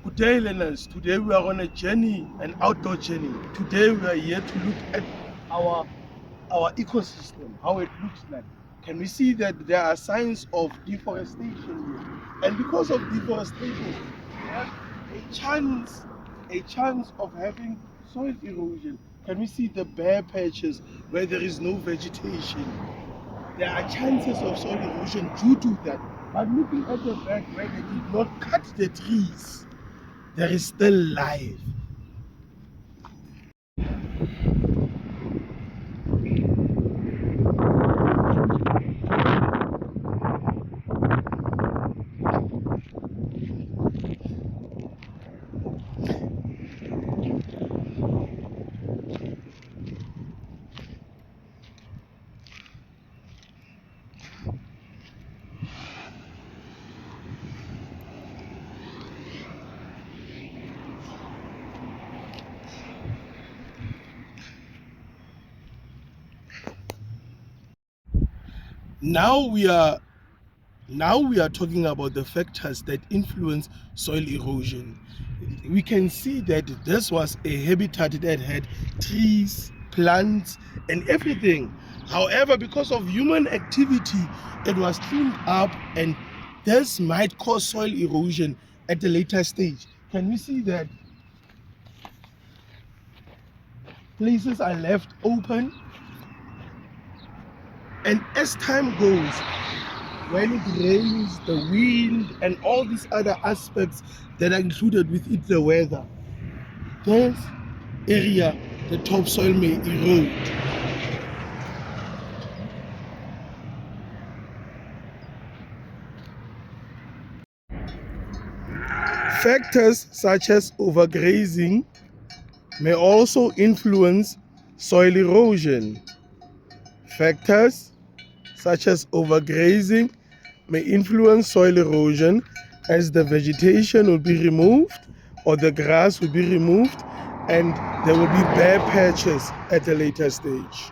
Good day, learners. Today we are on a journey, an outdoor journey. Today we are here to look at our ecosystem, how it looks like. Can we see that there are signs of deforestation here? And because of deforestation, we have a chance of having soil erosion. Can we see the bare patches where there is no vegetation? There are chances of soil erosion due to that. But looking at the back where they did not cut the trees, there is still life. Now we are talking about the factors that influence soil erosion. We can see that this was a habitat that had trees, plants, and everything. However, because of human activity, it was cleaned up, and this might cause soil erosion at a later stage. Can we see that places are left open? And as time goes, when it rains, the wind, and all these other aspects that are included within the weather, this area, the topsoil may erode. Factors such as overgrazing may also influence soil erosion. Factors such as overgrazing may influence soil erosion as the vegetation will be removed or the grass will be removed and there will be bare patches at a later stage.